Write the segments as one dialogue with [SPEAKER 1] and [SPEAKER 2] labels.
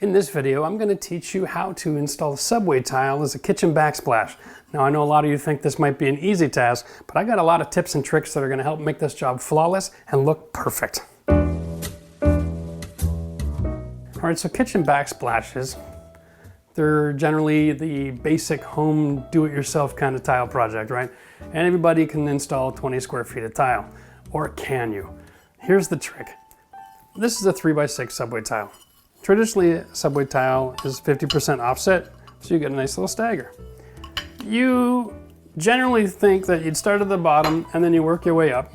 [SPEAKER 1] In this video, I'm going to teach you how to install a subway tile as a kitchen backsplash. Now, I know a lot of you think this might be an easy task, but I got a lot of tips and tricks that are going to help make this job flawless and look perfect. Alright, so kitchen backsplashes, they're generally the basic home do-it-yourself kind of tile project, right? And everybody can install 20 square feet of tile. Or can you? Here's the trick. This is a 3x6 subway tile. Traditionally, a subway tile is 50% offset, so you get a nice little stagger. You generally think that you'd start at the bottom and then you work your way up.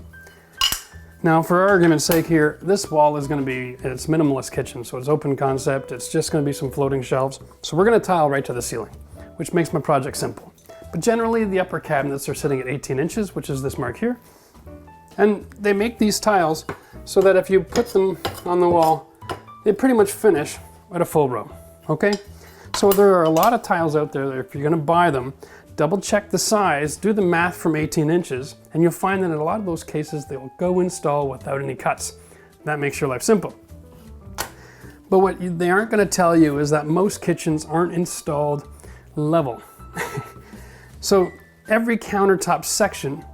[SPEAKER 1] Now, for argument's sake here, this wall is going to be, it's minimalist kitchen, so it's open concept. It's just going to be some floating shelves. So we're going to tile right to the ceiling, which makes my project simple. But generally, the upper cabinets are sitting at 18 inches, which is this mark here. And they make these tiles so that if you put them on the wall, they pretty much finish at a full row, okay? So there are a lot of tiles out there that if you're gonna buy them, double check the size, do the math from 18 inches, and you'll find that in a lot of those cases, they'll go install without any cuts. That makes your life simple. But what they aren't gonna tell you is that most kitchens aren't installed level. So every countertop section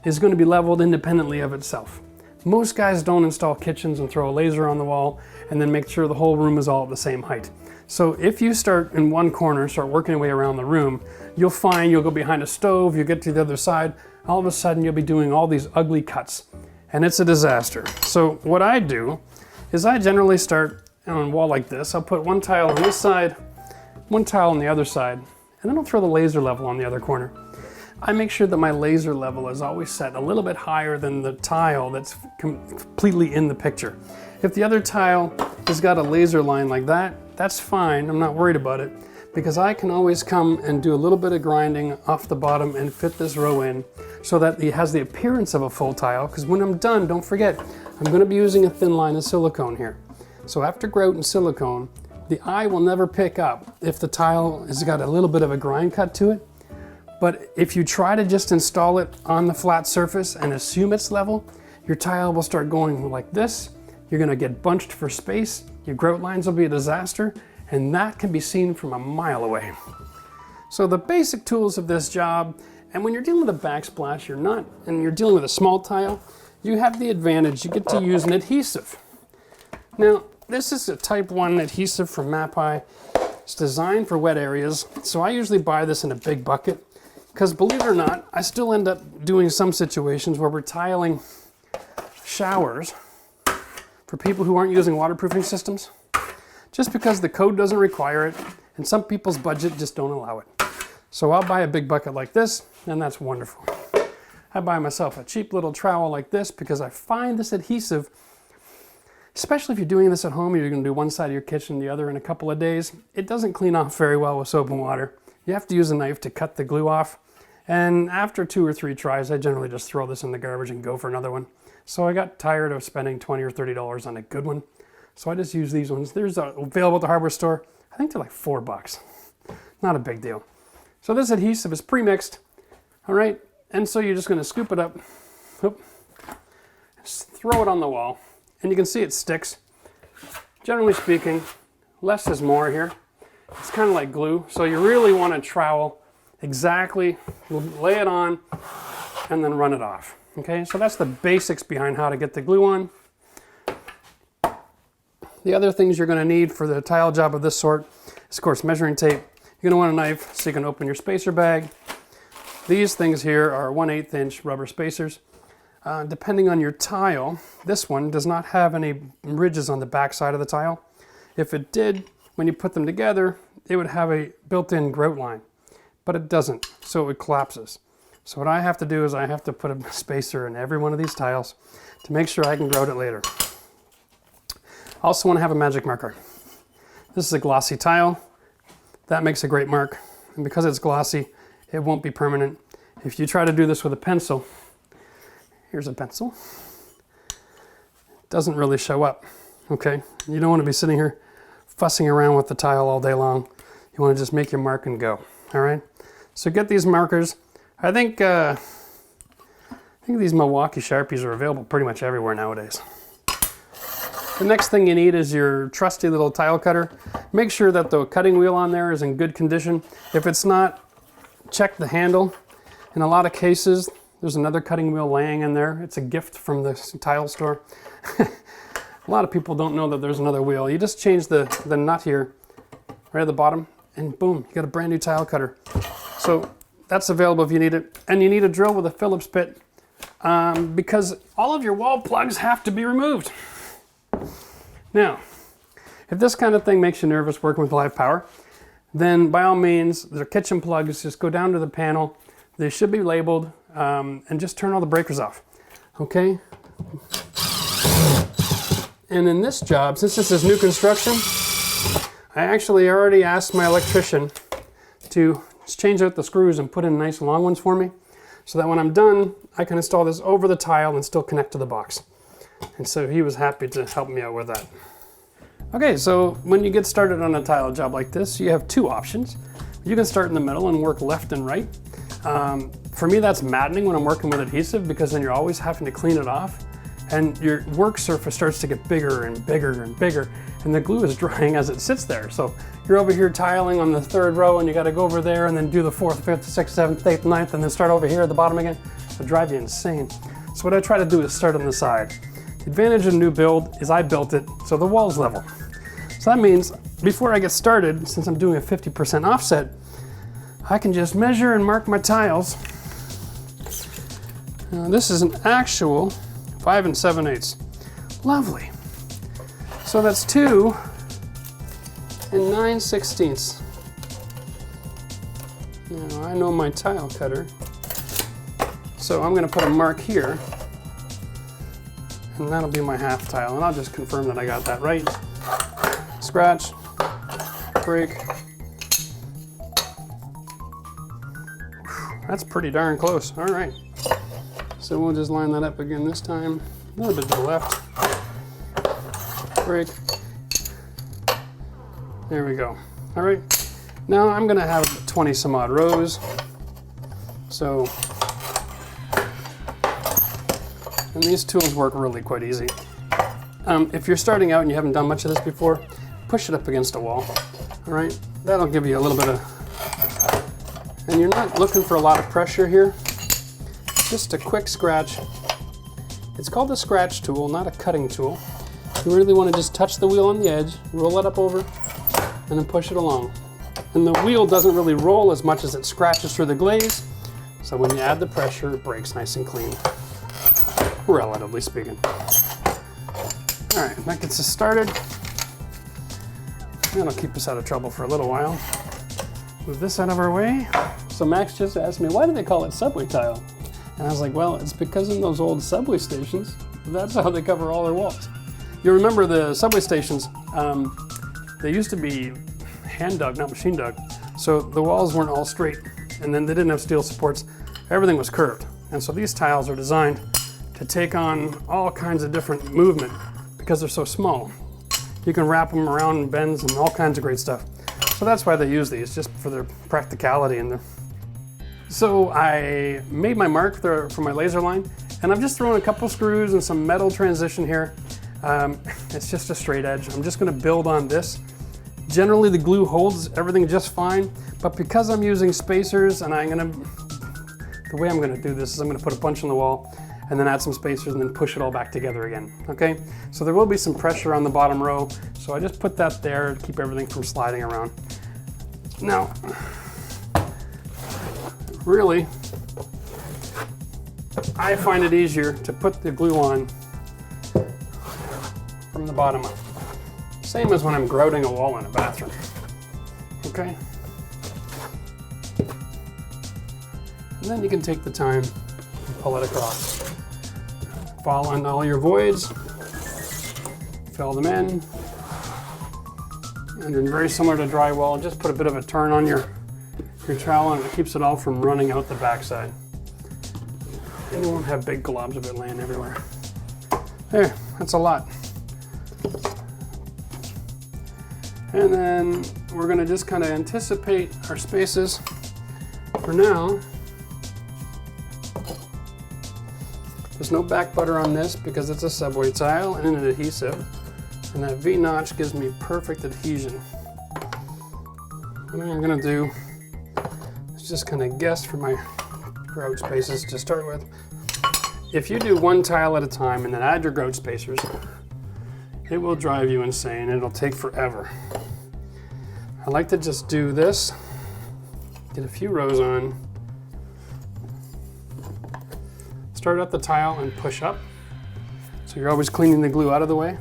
[SPEAKER 1] is gonna be leveled independently of itself. Most guys don't install kitchens and throw a laser on the wall and then make sure the whole room is all at the same height. So if you start in one corner, start working your way around the room, you'll find you'll go behind a stove, you get to the other side, all of a sudden you'll be doing all these ugly cuts and it's a disaster. So what I do is I generally start on a wall like this. I'll put one tile on this side, one tile on the other side, and then I'll throw the laser level on the other corner. I make sure that my laser level is always set a little bit higher than the tile that's completely in the picture. If the other tile has got a laser line like that, that's fine, I'm not worried about it, because I can always come and do a little bit of grinding off the bottom and fit this row in so that it has the appearance of a full tile, because when I'm done, don't forget, I'm going to be using a thin line of silicone here. So after grout and silicone, the eye will never pick up if the tile has got a little bit of a grind cut to it. But if you try to just install it on the flat surface and assume it's level, your tile will start going like this. You're gonna get bunched for space, your grout lines will be a disaster, and that can be seen from a mile away. So the basic tools of this job, and when you're dealing with a backsplash, you're dealing with a small tile, you have the advantage, you get to use an adhesive. Now, this is a type 1 adhesive from Mapai. It's designed for wet areas, so I usually buy this in a big bucket. Because believe it or not, I still end up doing some situations where we're tiling showers for people who aren't using waterproofing systems, just because the code doesn't require it, and some people's budget just don't allow it. So I'll buy a big bucket like this, and that's wonderful. I buy myself a cheap little trowel like this because I find this adhesive, especially if you're doing this at home, you're gonna do one side of your kitchen, the other in a couple of days, it doesn't clean off very well with soap and water. You have to use a knife to cut the glue off. And after 2 or 3 tries, I generally just throw this in the garbage and go for another one. So I got tired of spending $20 or $30 on a good one. So I just use these ones. There's available at the hardware store. I think they're like $4. Not a big deal. So this adhesive is pre-mixed. All right. And so you're just going to scoop it up. Oop, just throw it on the wall. And you can see it sticks. Generally speaking, less is more here. It's kind of like glue. So you really want a trowel. Exactly, lay it on and then run it off. Okay, so that's the basics behind how to get the glue on. The other things you're going to need for the tile job of this sort is, of course, measuring tape. You're going to want a knife so you can open your spacer bag. These things here are 1/8 inch rubber spacers. Depending on your tile, this one does not have any ridges on the back side of the tile. If it did, when you put them together, it would have a built-in grout line. But it doesn't, so it collapses. So what I have to do is I have to put a spacer in every one of these tiles to make sure I can grout it later. I also want to have a magic marker. This is a glossy tile. That makes a great mark. And because it's glossy, it won't be permanent. If you try to do this with a pencil, here's a pencil, it doesn't really show up, okay? You don't want to be sitting here fussing around with the tile all day long. You want to just make your mark and go, all right? So get these markers. I think these Milwaukee Sharpies are available pretty much everywhere nowadays. The next thing you need is your trusty little tile cutter. Make sure that the cutting wheel on there is in good condition. If it's not, check the handle. In a lot of cases, there's another cutting wheel laying in there. It's a gift from the tile store. A lot of people don't know that there's another wheel. You just change the nut here, right at the bottom, and boom, you got a brand new tile cutter. So that's available if you need it. And you need a drill with a Phillips bit because all of your wall plugs have to be removed. Now, if this kind of thing makes you nervous working with live power, then by all means, they're kitchen plugs. Just go down to the panel. They should be labeled and just turn all the breakers off, okay? And in this job, since this is new construction, I actually already asked my electrician to just change out the screws and put in nice long ones for me so that when I'm done, I can install this over the tile and still connect to the box. And so he was happy to help me out with that. Okay, so when you get started on a tile job like this, you have two options. You can start in the middle and work left and right. For me, that's maddening when I'm working with adhesive because then you're always having to clean it off and your work surface starts to get bigger and bigger and bigger and the glue is drying as it sits there. So you're over here tiling on the third row and you got to go over there and then do the fourth, fifth, sixth, seventh, eighth, ninth, and then start over here at the bottom again. It'll drive you insane. So what I try to do is start on the side. The advantage of a new build is I built it so the wall's level. So that means before I get started, since I'm doing a 50% offset, I can just measure and mark my tiles. Now, this is an actual 5 7/8. Lovely. So that's 2 9/16. Now I know my tile cutter, so I'm going to put a mark here, and that'll be my half tile, and I'll just confirm that I got that right. Scratch, break. That's pretty darn close. All right. So we'll just line that up again this time. A little bit to the left. Break. There we go. All right. Now I'm going to have 20 some odd rows. So, and these tools work really quite easy. If you're starting out and you haven't done much of this before, push it up against a wall. All right. That'll give you a little bit of, and you're not looking for a lot of pressure here. Just a quick scratch. It's called a scratch tool, not a cutting tool. You really want to just touch the wheel on the edge, roll it up over, and then push it along. And the wheel doesn't really roll as much as it scratches through the glaze, so when you add the pressure, it breaks nice and clean, relatively speaking. All right, that gets us started. That'll keep us out of trouble for a little while. Move this out of our way. So Max just asked me, why do they call it subway tile? And I was like, well, it's because in those old subway stations, that's how they cover all their walls. You remember the subway stations, they used to be hand dug, not machine dug. So the walls weren't all straight, and then they didn't have steel supports. Everything was curved. And so these tiles are designed to take on all kinds of different movement because they're so small. You can wrap them around in bends and all kinds of great stuff. So that's why they use these, just for their practicality and their. So I made my mark for my laser line, and I've just thrown a couple screws and some metal transition here. It's just a straight edge. I'm just going to build on this. Generally the glue holds everything just fine, but because I'm using spacers and the way I'm going to do this is I'm going to put a bunch on the wall and then add some spacers and then push it all back together again. Okay, so there will be some pressure on the bottom row, so I just put that there to keep everything from sliding around. Now, really, I find it easier to put the glue on from the bottom up. Same as when I'm grouting a wall in a bathroom. Okay? And then you can take the time and pull it across. Fall on all your voids, fill them in, and then very similar to drywall, just put a bit of a turn on your trowel and it keeps it all from running out the backside. And you won't have big globs of it laying everywhere. There, that's a lot. And then we're gonna just kind of anticipate our spaces. For now, there's no back butter on this because it's a subway tile and an adhesive. And that V-notch gives me perfect adhesion. What I'm gonna do is just kind of guess for my grout spaces to start with. If you do one tile at a time and then add your grout spacers, it will drive you insane. It'll take forever. I like to just do this, get a few rows on, start at the tile and push up. So you're always cleaning the glue out of the way.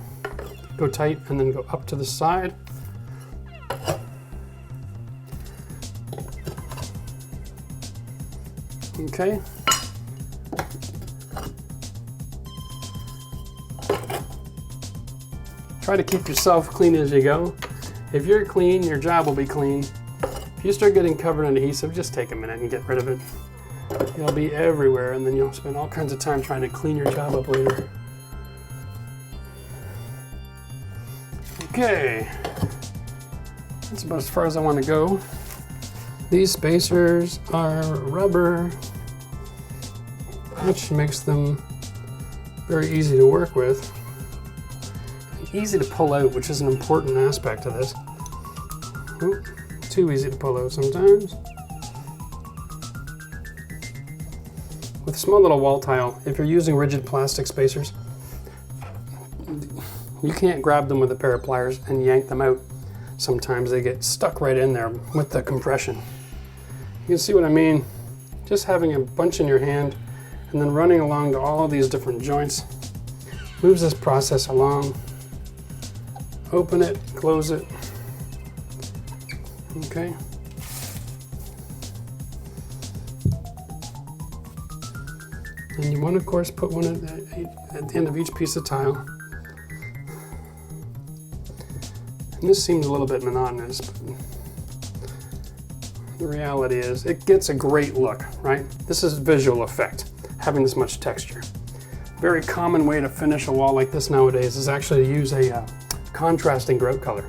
[SPEAKER 1] Go tight and then go up to the side. Okay. Try to keep yourself clean as you go. If you're clean, your job will be clean. If you start getting covered in adhesive, just take a minute and get rid of it. It'll be everywhere, and then you'll spend all kinds of time trying to clean your job up later. Okay, that's about as far as I want to go. These spacers are rubber, which makes them very easy to work with. And easy to pull out, which is an important aspect of this. Ooh, too easy to pull out sometimes. With a small little wall tile, if you're using rigid plastic spacers, you can't grab them with a pair of pliers and yank them out. Sometimes they get stuck right in there with the compression. You can see what I mean? Just having a bunch in your hand and then running along to all of these different joints moves this process along. Open it, close it. Okay. And you want to, of course, put one at the end of each piece of tile. And this seems a little bit monotonous, but the reality is it gets a great look, right? This is visual effect, having this much texture. Very common way to finish a wall like this nowadays is actually to use a contrasting grout color.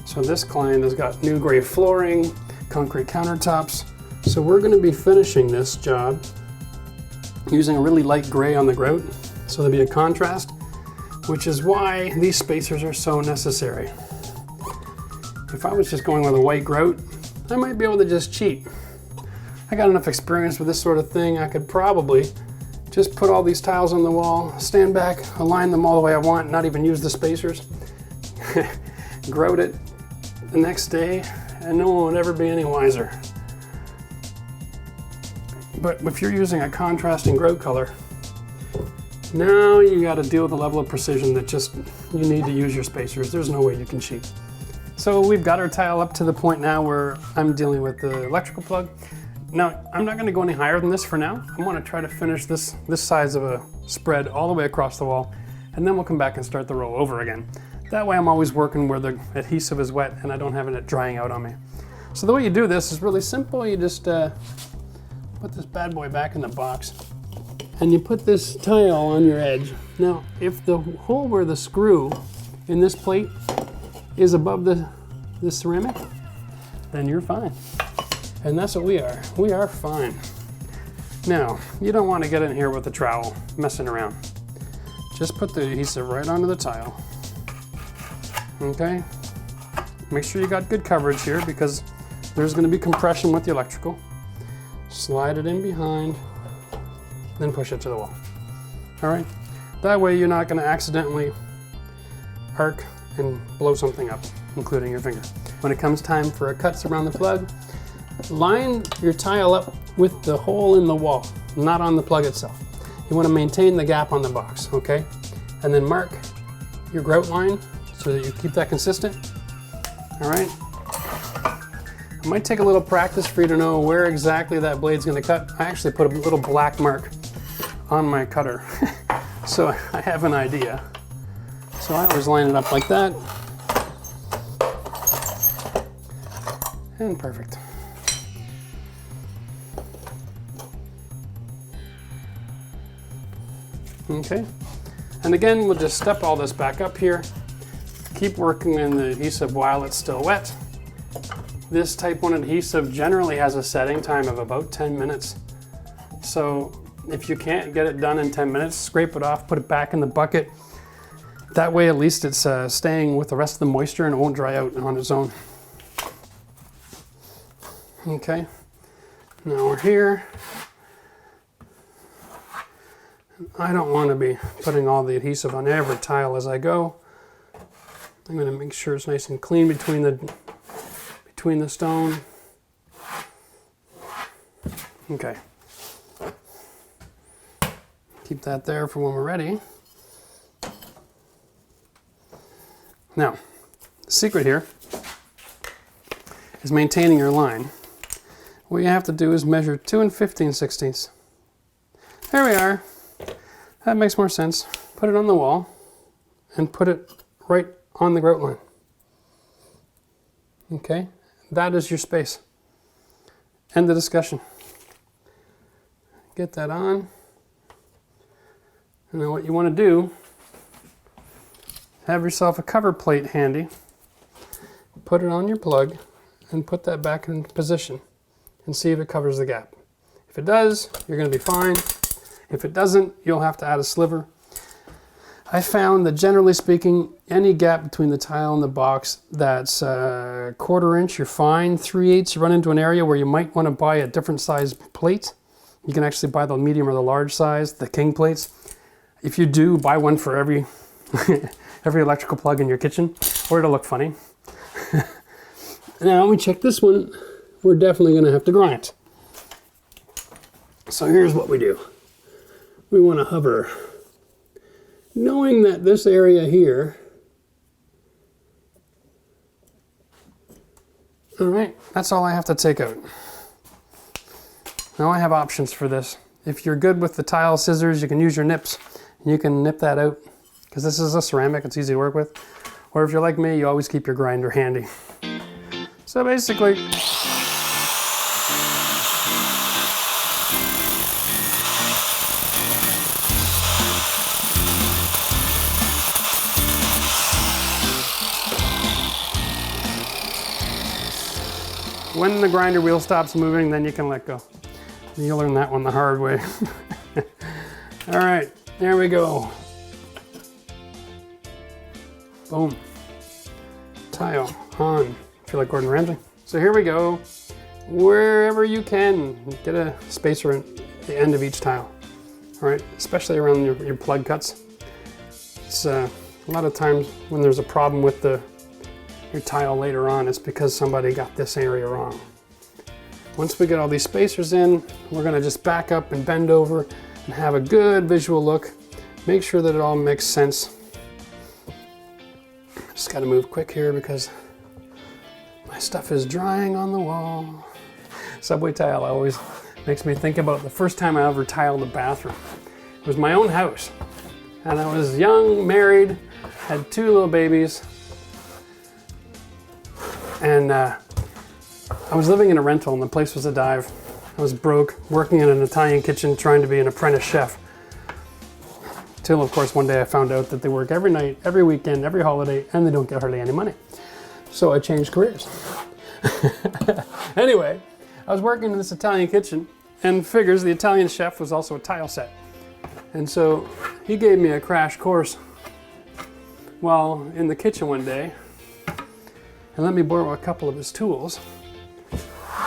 [SPEAKER 1] So this client has got new gray flooring, concrete countertops. So we're going to be finishing this job using a really light gray on the grout, so there'll be a contrast, which is why these spacers are so necessary. If I was just going with a white grout, I might be able to just cheat. I got enough experience with this sort of thing, I could probably just put all these tiles on the wall, stand back, align them all the way I want, not even use the spacers, grout it the next day, and no one would ever be any wiser. But if you're using a contrasting grout color, now you got to deal with a level of precision that just, you need to use your spacers. There's no way you can cheat. So we've got our tile up to the point now where I'm dealing with the electrical plug. Now, I'm not going to go any higher than this for now. I want to try to finish this size of a spread all the way across the wall, and then we'll come back and start the row over again. That way I'm always working where the adhesive is wet and I don't have it drying out on me. So the way you do this is really simple. You just put this bad boy back in the box and you put this tile on your edge. Now, if the hole where the screw in this plate is above the ceramic, then you're fine. And that's what we are. We are fine. Now, you don't want to get in here with the trowel messing around. Just put the adhesive right onto the tile. Okay? Make sure you got good coverage here because there's going to be compression with the electrical. Slide it in behind, then push it to the wall. All right? That way you're not going to accidentally arc and blow something up, including your finger. When it comes time for a cuts around the plug, line your tile up with the hole in the wall, not on the plug itself. You want to maintain the gap on the box, okay? And then mark your grout line so that you keep that consistent. All right? It might take a little practice for you to know where exactly that blade's going to cut. I actually put a little black mark on my cutter so I have an idea. So I always line it up like that. And perfect. Okay, and again, we'll just step all this back up here. Keep working in the adhesive while it's still wet. This type 1 adhesive generally has a setting time of about 10 minutes. So if you can't get it done in 10 minutes, scrape it off, put it back in the bucket, That way at least it's staying with the rest of the moisture and it won't dry out on its own. Okay, now we're here. I don't want to be putting all the adhesive on every tile as I go. I'm going to make sure it's nice and clean between the stone. Okay. Keep that there for when we're ready. Now, the secret here is maintaining your line. What you have to do is measure 2 15/16. There we are. That makes more sense. Put it on the wall and put it right on the grout line. Okay, that is your space. End the discussion. Get that on. And then what you want to do, have yourself a cover plate handy. Put it on your plug and put that back in position and see if it covers the gap. If it does, you're going to be fine. If it doesn't, you'll have to add a sliver. I found that generally speaking, any gap between the tile and the box that's a 1/4 inch, you're fine. 3/8, you run into an area where you might want to buy a different size plate. You can actually buy the medium or the large size, the king plates. If you do, buy one for every every electrical plug in your kitchen, or it'll look funny. Now we check this one, we're definitely going to have to grind. So here's what we do. We want to hover, knowing that this area here, all right, that's all I have to take out. Now I have options for this. If you're good with the tile scissors, you can use your nips. You can nip that out, because this is a ceramic, it's easy to work with. Or if you're like me, you always keep your grinder handy. So basically, when the grinder wheel stops moving, then you can let go. You'll learn that one the hard way. All right, there we go. Boom. Tile on. I feel like Gordon Ramsay. So here we go. Wherever you can, get a spacer at the end of each tile. All right, especially around your plug cuts. It's a lot of times when there's a problem with your tile later on, it's because somebody got this area wrong. Once we get all these spacers in, we're gonna just back up and bend over and have a good visual look. Make sure that it all makes sense. Just gotta move quick here because my stuff is drying on the wall. Subway tile always makes me think about the first time I ever tiled a bathroom. It was my own house, and I was young, married, had 2 little babies, and I was living in a rental and the place was a dive. I was broke, working in an Italian kitchen, trying to be an apprentice chef. Till, of course, one day I found out that they work every night, every weekend, every holiday, and they don't get hardly any money. So I changed careers. Anyway, I was working in this Italian kitchen, and figures the Italian chef was also a tile set. And so he gave me a crash course while in the kitchen one day, and let me borrow a couple of his tools.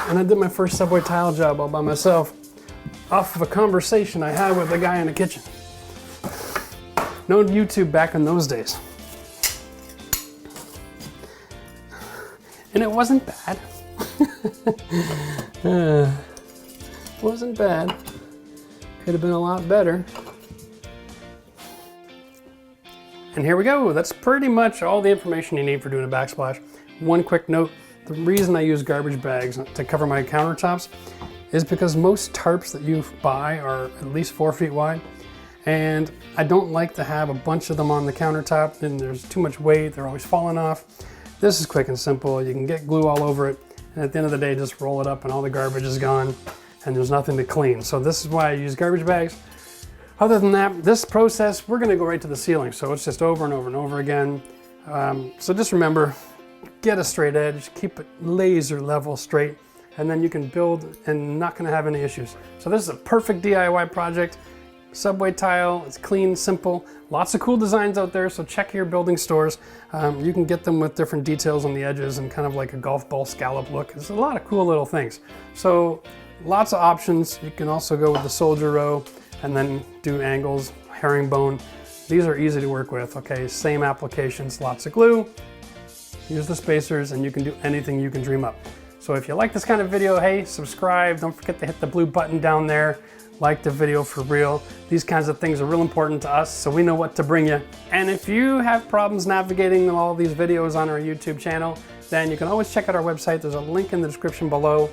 [SPEAKER 1] And I did my first subway tile job all by myself off of a conversation I had with a guy in the kitchen. No YouTube back in those days. And it wasn't bad. Wasn't bad. Could have been a lot better. And here we go. That's pretty much all the information you need for doing a backsplash. One quick note. The reason I use garbage bags to cover my countertops is because most tarps that you buy are at least 4 feet wide. And I don't like to have a bunch of them on the countertop, and there's too much weight, they're always falling off. This is quick and simple. You can get glue all over it, and at the end of the day, just roll it up and all the garbage is gone, and there's nothing to clean. So this is why I use garbage bags. Other than that, this process, we're gonna go right to the ceiling. So it's just over and over and over again. So just remember, get a straight edge, keep it laser level straight, and then you can build and not gonna have any issues. So this is a perfect DIY project. Subway tile, it's clean, simple, lots of cool designs out there, so check your building stores. You can get them with different details on the edges and kind of like a golf ball scallop look. There's a lot of cool little things. So lots of options. You can also go with the soldier row and then do angles, herringbone. These are easy to work with, okay? Same applications, lots of glue. Use the spacers and you can do anything you can dream up. So if you like this kind of video, hey, subscribe. Don't forget to hit the blue button down there. Like the video for real. These kinds of things are real important to us, so we know what to bring you. And if you have problems navigating all these videos on our YouTube channel, then you can always check out our website. There's a link in the description below.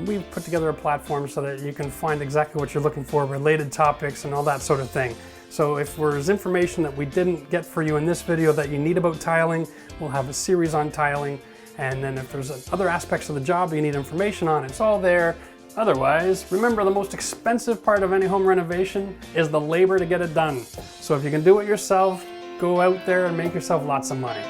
[SPEAKER 1] We've put together a platform so that you can find exactly what you're looking for, related topics and all that sort of thing. So if there's information that we didn't get for you in this video that you need about tiling, we'll have a series on tiling. And then if there's other aspects of the job you need information on, it's all there. Otherwise, remember, the most expensive part of any home renovation is the labor to get it done. So if you can do it yourself, go out there and make yourself lots of money.